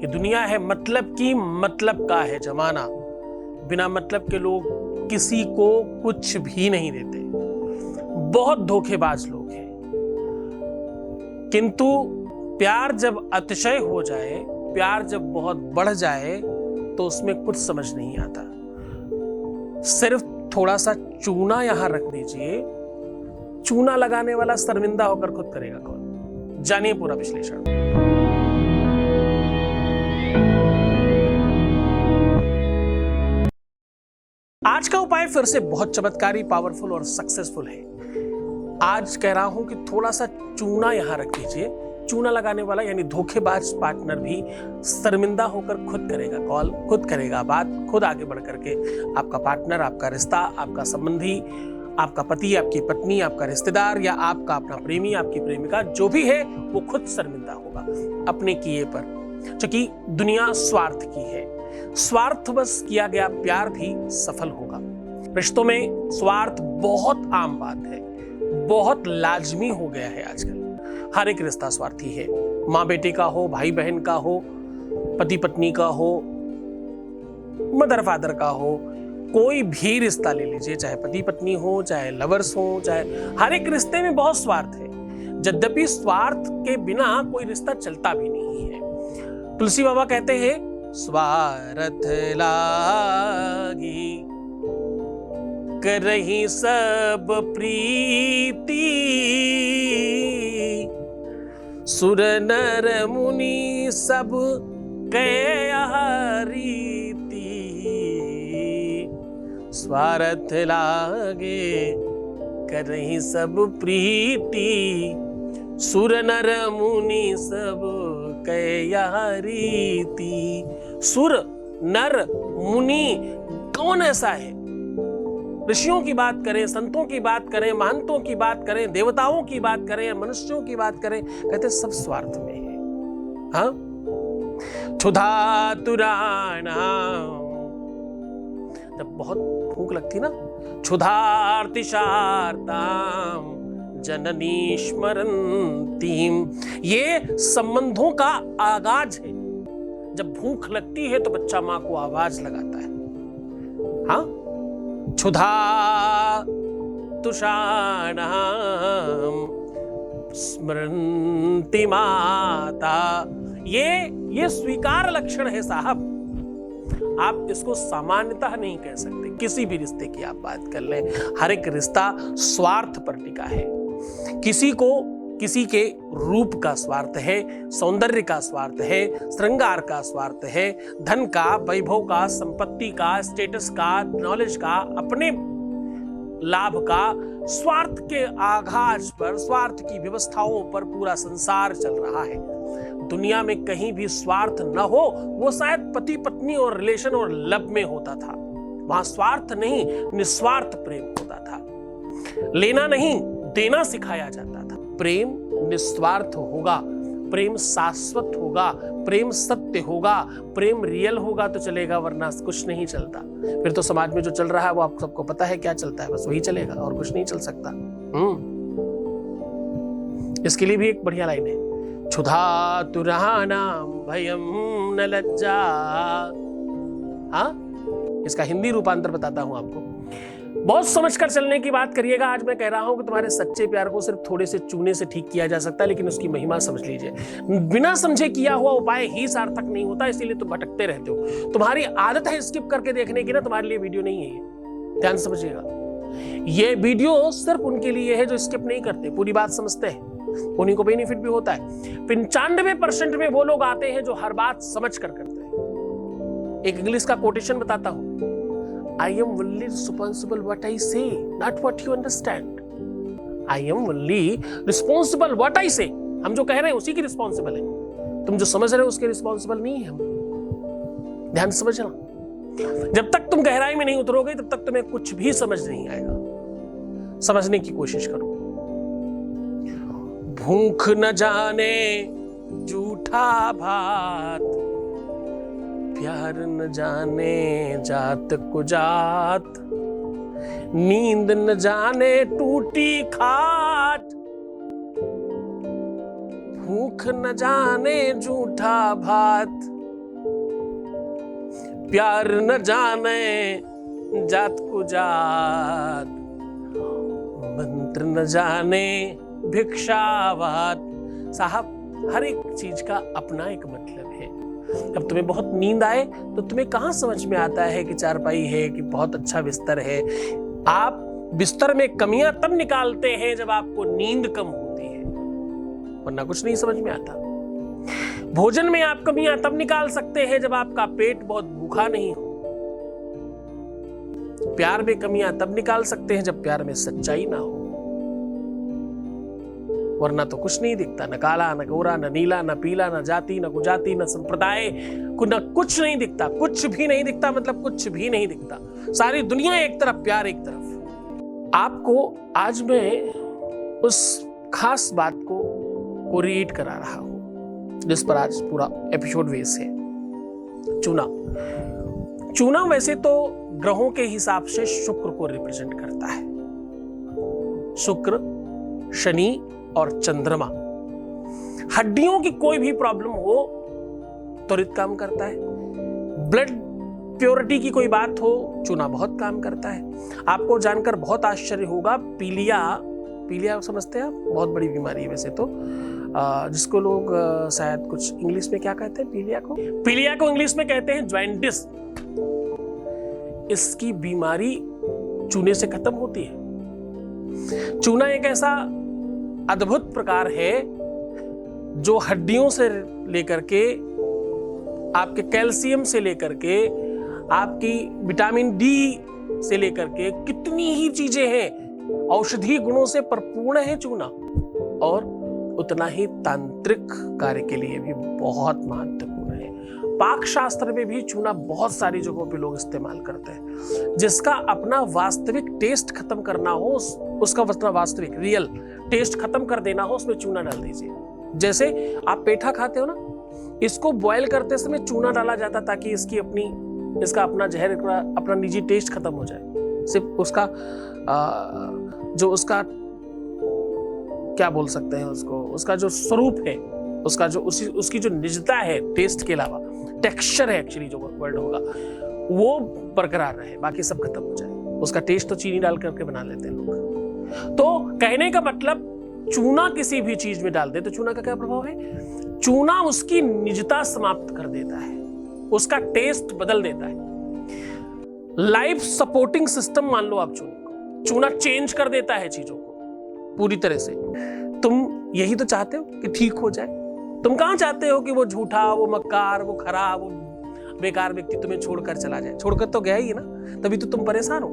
ये दुनिया है मतलब की, मतलब का है जमाना। बिना मतलब के लोग किसी को कुछ भी नहीं देते। बहुत धोखेबाज लोग हैं। किंतु प्यार जब अतिशय हो जाए, प्यार जब बहुत बढ़ जाए, तो उसमें कुछ समझ नहीं आता। सिर्फ थोड़ा सा चूना यहां रख दीजिए, चूना लगाने वाला शर्मिंदा होकर खुद करेगा कौन? जानिए पूरा विश्लेषण। आज का उपाय फिर से बहुत चमत्कारी, पावरफुल और सक्सेसफुल है। आज कह रहा हूं कि थोड़ा सा चूना यहां रख दीजिए। चूना लगाने वाला यानी धोखेबाज पार्टनर भी शर्मिंदा होकर खुद करेगा कॉल, खुद करेगा बात, खुद आगे बढ़ करके आपका पार्टनर, आपका रिश्ता, आपका संबंधी, आपका पति, आपकी पत्नी, आपका रिश्तेदार या आपका अपना प्रेमी, आपकी प्रेमिका, जो भी है वो खुद शर्मिंदा होगा अपने किए पर। क्योंकि दुनिया स्वार्थ की है। स्वार्थवश किया गया प्यार भी सफल होगा। रिश्तों में स्वार्थ बहुत आम बात है, बहुत लाजमी हो गया है आजकल। हर एक रिश्ता स्वार्थी है। माँ बेटे का हो, भाई बहन का हो, पति पत्नी का हो, मदर फादर का हो, कोई भी रिश्ता ले लीजिए, चाहे पति पत्नी हो, चाहे लवर्स हो, चाहे हर एक रिश्ते में बहुत स्वार्थ है। यद्यपि स्वार्थ के बिना कोई रिश्ता चलता भी नहीं है। तुलसी बाबा कहते हैं, स्वार्थ लागी करही सब प्रीति, सुर नर मुनि सब कह रीति, स्वार्थ लागे करही सब प्रीति, सुर नर मुनि सब कह रीति। सुर नर मुनि कौन ऐसा है? ऋषियों की बात करें, संतों की बात करें, महंतों की बात करें, देवताओं की बात करें, मनुष्यों की बात करें, कहते सब स्वार्थ में है। हाँ, क्षुधा तुराना, जब बहुत भूख लगती ना, क्षुधार्तिशार्ताम जननी स्मरन्तीम, ये संबंधों का आगाज है। जब भूख लगती है तो बच्चा मां को आवाज लगाता है। हाँ, क्षुधा तुषाणाम स्मरन्ति माता, ये स्वीकार लक्षण है साहब। आप इसको सामान्यतः नहीं कह सकते। किसी भी रिश्ते की आप बात कर लें, हर एक रिश्ता स्वार्थ पर टिका है। किसी को किसी के रूप का स्वार्थ है, सौंदर्य का स्वार्थ है, श्रृंगार का स्वार्थ है, धन का, वैभव का, संपत्ति का, स्टेटस का, नॉलेज का, अपने लाभ का, स्वार्थ के आगाज पर, स्वार्थ की व्यवस्थाओं पर पूरा संसार चल रहा है। दुनिया में कहीं भी स्वार्थ न हो, वो शायद पति पत्नी और रिलेशन और लव में होता था। वहां स्वार्थ नहीं, निस्वार्थ प्रेम होता था। लेना नहीं, देना सिखाया जाता था। प्रेम निस्वार्थ होगा, प्रेम शाश्वत होगा, प्रेम सत्य होगा, प्रेम रियल होगा तो चलेगा, वरना कुछ नहीं चलता। फिर तो समाज में जो चल रहा है वो आप सबको पता है क्या चलता है, बस वही चलेगा और कुछ नहीं चल सकता। इसके लिए भी एक बढ़िया लाइन है, क्षुधा तुरहानाम भयम न लज्जा। हाँ, इसका हिंदी रूपांतर बताता हूं आपको। बहुत समझकर चलने की बात करिएगा। आज मैं कह रहा हूं कि तुम्हारे सच्चे प्यार को सिर्फ थोड़े से चूने से ठीक किया जा सकता है, लेकिन उसकी महिमा समझ लीजिए। बिना समझे किया हुआ उपाय ही सार्थक नहीं होता, इसीलिए तुम भटकते रहते हो। तुम्हारी आदत है स्किप करके देखने की ना, तुम्हारे लिए वीडियो नहीं है ये, ध्यान समझिएगा। ये वीडियो सिर्फ उनके लिए है जो स्किप नहीं करते, पूरी बात समझते हैं, उन्हीं को बेनिफिट भी होता है। 95% में वो लोग आते हैं जो हर बात समझ कर करते हैं। एक इंग्लिश का कोटेशन बताता हूं, I am only responsible what I say, not what you understand. I am only responsible what I say. हम जो कह रहे हैं उसी की रिस्पॉन्सिबल है, तुम जो समझ रहे हो उसके रिस्पॉन्सिबल नहीं है हम। ध्यान समझना, जब तक तुम गहराई में नहीं उतरोगे तब तक तुम्हें कुछ भी समझ नहीं आएगा। समझने की कोशिश करो। भूख न जाने जूठा भात, प्यार न जाने जात को जात, नींद न जाने टूटी खाट, भूख न जाने जूठा भात, प्यार न जाने जात को जात, मंत्र न जाने भिक्षावात। साहब, हर एक चीज का अपना एक मतलब है। अब तुम्हें बहुत नींद आए तो तुम्हें कहां समझ में आता है कि चारपाई है कि बहुत अच्छा बिस्तर है। आप बिस्तर में कमियां तब निकालते हैं जब आपको नींद कम होती है, वरना कुछ नहीं समझ में आता। भोजन में आप कमियां तब निकाल सकते हैं जब आपका पेट बहुत भूखा नहीं हो। प्यार में कमियां तब निकाल सकते हैं जब प्यार में सच्चाई ना हो, वरना तो कुछ नहीं दिखता। न काला, न गोरा, न नीला, न पीला, न जाति, न कुजाति, न संप्रदाय, न कुछ नहीं दिखता। कुछ भी नहीं दिखता मतलब कुछ भी नहीं दिखता। सारी दुनिया एक तरफ, प्यार एक तरफ। आपको आज मैं उस खास बात को रीड करा रहा हूं जिस पर आज पूरा एपिसोड बेस है। चूना। चूना वैसे तो ग्रहों के हिसाब से शुक्र को रिप्रेजेंट करता है। शुक्र, शनि और चंद्रमा। हड्डियों की कोई भी प्रॉब्लम हो त्वरित काम करता है। ब्लड प्योरिटी की कोई बात हो, चूना बहुत काम करता है। आपको जानकर बहुत आश्चर्य होगा, पीलिया समझते हैं आप? बहुत बड़ी बीमारी है वैसे तो, जिसको लोग शायद कुछ इंग्लिश में क्या कहते हैं, पीलिया को इंग्लिश में कहते हैं ज्वाइंटिस। इसकी बीमारी चूने से खत्म होती है। चूना एक ऐसा अद्भुत प्रकार है जो हड्डियों से लेकर के, आपके कैल्शियम से लेकर के, आपकी विटामिन डी से लेकर के कितनी ही चीजें हैं, औषधीय गुणों से परिपूर्ण है चूना। और उतना ही तांत्रिक कार्य के लिए भी बहुत महत्वपूर्ण है। पाक शास्त्र में भी चूना बहुत सारी जगहों पे लोग इस्तेमाल करते हैं। जिसका अपना वास्तविक टेस्ट खत्म करना हो, उसका अपना वास्तविक रियल टेस्ट खत्म कर देना हो, उसमें चूना डाल दीजिए। जैसे आप पेठा खाते हो ना, इसको बॉयल करते समय चूना डाला जाता ताकि इसका अपना जहर, अपना निजी टेस्ट खत्म हो जाए। सिर्फ उसका जो उसका क्या बोल सकते हैं उसका जो स्वरूप है, उसका जो उसकी जो निजता है टेस्ट के अलावा, टेक्सचर है एक्चुअली जो वर्ड होगा, वो बरकरार रहे, बाकी सब खत्म हो जाए। उसका टेस्ट तो चीनी डाल करके बना लेते हैं लोग। तो कहने का मतलब, चूना किसी भी चीज में डाल दे तो चूना का क्या प्रभाव है? चूना उसकी निजता समाप्त कर देता है, उसका टेस्ट बदल देता है। लाइफ सपोर्टिंग सिस्टम मान लो आप चूने को, चूना चेंज कर देता है चीजों को पूरी तरह से। तुम यही तो चाहते हो कि ठीक हो जाए। तुम कहां चाहते हो कि वो झूठा, वो मक्कार, वो खराब, वो बेकार व्यक्ति तुम्हें छोड़कर चला जाए? छोड़कर तो गया ही ना, तभी तो तुम परेशान हो।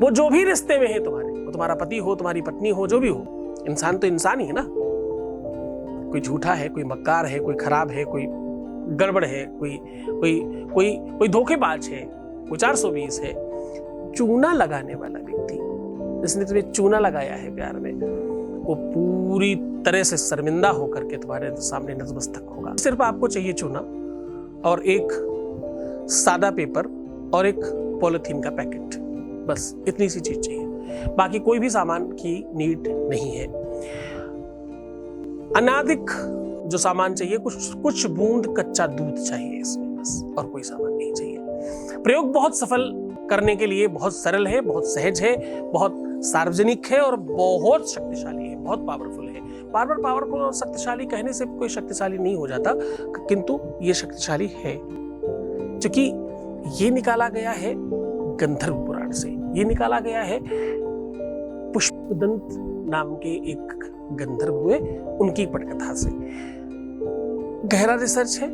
वो जो भी रिश्ते में है तुम्हारे, वो तुम्हारा पति हो, तुम्हारी पत्नी हो, जो भी हो, इंसान तो इंसान ही है ना। कोई झूठा है, कोई मक्कार है, कोई खराब है, कोई गड़बड़ है, कोई धोखेबाज है, कोई 420 है। चूना लगाने वाला व्यक्ति, जिसने तुम्हें चूना लगाया है प्यार में, वो पूरी तरह से शर्मिंदा होकर के तुम्हारे सामने नतमस्तक होगा। सिर्फ आपको चाहिए चूना और एक सादा पेपर और एक पॉलिथीन का पैकेट, बस इतनी सी चीज चाहिए। बाकी कोई भी सामान की नीड नहीं है। अनादिक जो सामान चाहिए, कुछ बूंद कच्चा दूध चाहिए इसमें, बस, और कोई सामान नहीं चाहिए। प्रयोग बहुत सफल करने के लिए बहुत सरल है, बहुत सहज है, बहुत सार्वजनिक है और बहुत शक्तिशाली है, बहुत पावरफुल है। बार बार पावर को शक्तिशाली कहने से कोई शक्तिशाली नहीं हो जाता, किंतु ये शक्तिशाली है क्योंकि ये निकाला गया है गंधर्व पुराण से। ये निकाला गया है पुष्पदंत नाम के एक गंधर्व हुए, उनकी पटकथा से। गहरा रिसर्च है,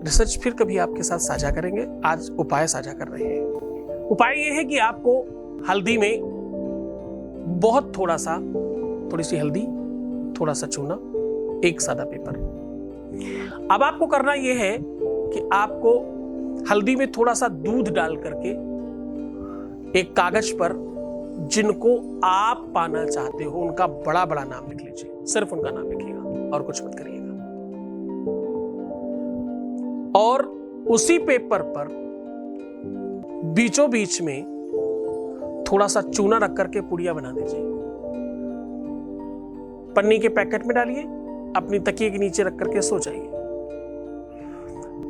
रिसर्च फिर कभी आपके साथ साझा करेंगे। आज उपाय साझा कर रहे हैं। उपाय ये है कि आपको हल्दी में बहुत थोड़ी सी हल्दी, थोड़ा सा चूना, एक सादा पेपर। अब आपको करना यह है कि आपको हल्दी में थोड़ा सा दूध डाल करके एक कागज पर जिनको आप पाना चाहते हो उनका बड़ा बड़ा नाम लिख लीजिए। सिर्फ उनका नाम लिखिएगा और कुछ मत करिएगा। और उसी पेपर पर बीचों बीच में थोड़ा सा चूना रख करके पुड़िया बना दीजिए। पन्नी के पैकेट में डालिए, अपनी तकिए के नीचे रख करके सो जाइए।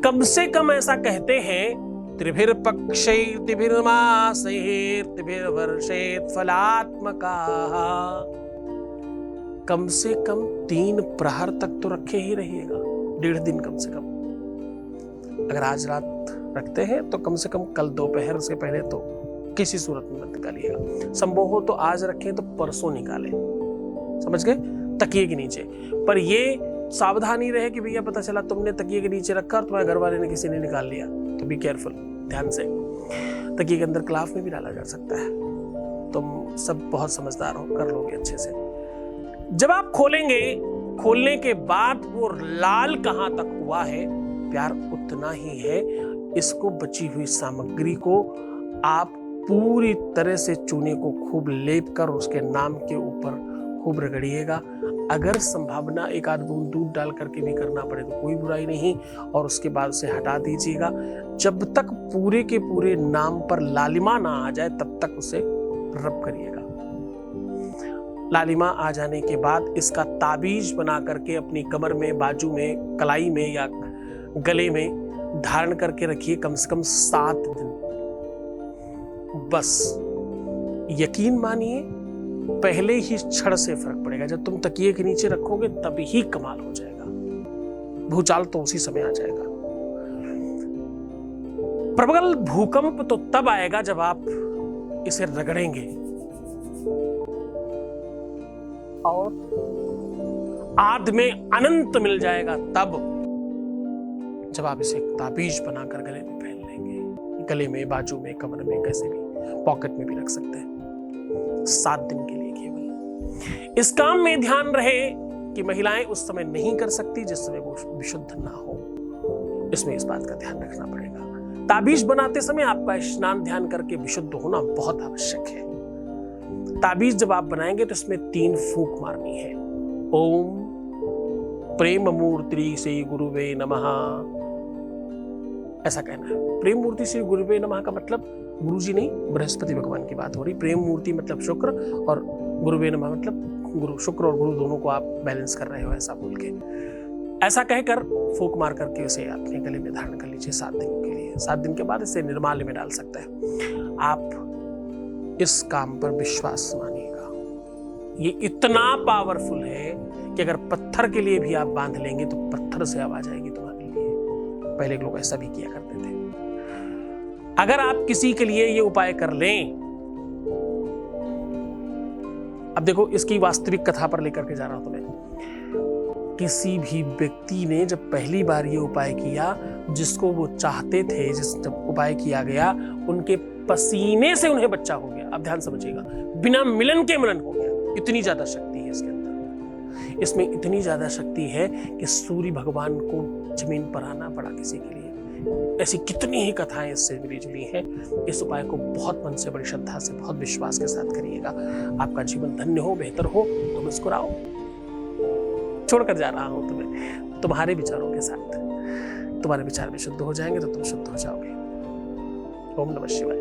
कम से कम ऐसा कहते हैं त्रिभिर्पक्षैर्तिभिर्मासैर्तिभिर्वर्षैर्फलात्मकाः। कम से कम 3 प्रहर तक तो रखे ही रहिएगा, 1.5 दिन कम से कम। अगर आज रात रखते हैं तो कम से कम कल दोपहर से पहले तो किसी सूरत में मत निकालिएगा। संभव हो तो आज रखें तो परसों निकालें, समझ गए, तकिए के नीचे। पर ये सावधानी रहे कि भैया पता चला तुमने तकिए के नीचे रखा और तुम्हारे घर वाले ने किसी ने निकाल लिया, तो बी केयरफुल, ध्यान से। तकिए के अंदर कलाफ में भी डाला जा सकता है। तुम सब बहुत समझदार हो, कर लोगे अच्छे से। जब आप खोलेंगे, खोलने के बाद वो लाल कहां तक हुआ है, प्यार उतना ही है। इसको बची हुई सामग्री को आप पूरी तरह से चूने को खूब लेप कर उसके नाम के ऊपर खूब रगड़िएगा। अगर संभावना एक आध बूंद दूध डाल करके भी करना पड़े तो कोई बुराई नहीं, और उसके बाद उसे हटा दीजिएगा। जब तक पूरे के पूरे नाम पर लालिमा ना आ जाए तब तक उसे रब करिएगा। लालिमा आ जाने के बाद इसका ताबीज बना करके अपनी कमर में, बाजू में, कलाई में या गले में धारण करके रखिए कम से कम 7 दिन। बस यकीन मानिए पहले ही क्षण से फर्क पड़ेगा। जब तुम तकिए के नीचे रखोगे तभी ही कमाल हो जाएगा, भूचाल तो उसी समय आ जाएगा। प्रबल भूकंप तो तब आएगा जब आप इसे रगड़ेंगे, और आद में अनंत मिल जाएगा तब जब आप इसे ताबीज बनाकर गले में पहन लेंगे। गले में, बाजू में, कमर में, कैसे भी, पॉकेट में भी रख सकते हैं। 7 दिन के लिए केवल। इस काम में ध्यान रहे कि महिलाएं उस समय नहीं कर सकती जिस समय वो विशुद्ध ना हो। इसमें इस बात का ध्यान रखना पड़ेगा। ताबीज बनाते समय आपका स्नान ध्यान करके विशुद्ध होना बहुत आवश्यक है। ताबीज जब आप बनाएंगे तो इसमें 3 फूंक मारनी है। ओम प्रेम मूर्ति से गुरुवे नमः, ऐसा कहना है। प्रेम मूर्ति से गुरुवे नमः का मतलब गुरुजी नहीं, बृहस्पति भगवान की बात हो रही। प्रेम मूर्ति मतलब शुक्र, और गुरुवे नमः मतलब गुरु। शुक्र और गुरु दोनों को आप बैलेंस कर रहे हो, ऐसा बोल के, ऐसा कहकर फूंक मार करके उसे अपने गले में धारण कर लीजिए 7 दिन के लिए। 7 दिन के बाद इसे निर्माल्य में डाल सकते हैं। आप इस काम पर विश्वास मानिएगा, ये इतना पावरफुल है कि अगर पत्थर के लिए भी आप बांध लेंगे तो पत्थर से आवाज आएगी तुम्हारे लिए। पहले लोग ऐसा भी किया करते थे। अगर आप किसी के लिए ये उपाय कर लें, अब देखो इसकी वास्तविक कथा पर लेकर के जा रहा हूं तुम्हें। किसी भी व्यक्ति ने जब पहली बार ये उपाय किया, जिसको वो चाहते थे, जब उपाय किया गया, उनके पसीने से उन्हें बच्चा हो गया। अब ध्यान समझिएगा, बिना मिलन के मिलन हो गया। इतनी ज्यादा शक्ति है इसके अंदर। इसमें इतनी ज्यादा शक्ति है कि सूर्य भगवान को जमीन पर आना पड़ा किसी के लिए। ऐसी कितनी ही कथाएं इससे मिली जुली हैं। इस उपाय को बहुत मन से, बड़ी श्रद्धा से, बहुत विश्वास के साथ करिएगा। आपका जीवन धन्य हो, बेहतर हो। तो मुस्कुराओ। छोड़कर जा रहा हूं तुम्हें तुम्हारे विचारों के साथ। तुम्हारे विचार भी शुद्ध हो जाएंगे तो तुम शुद्ध हो जाओगे। ओम नमः शिवाय।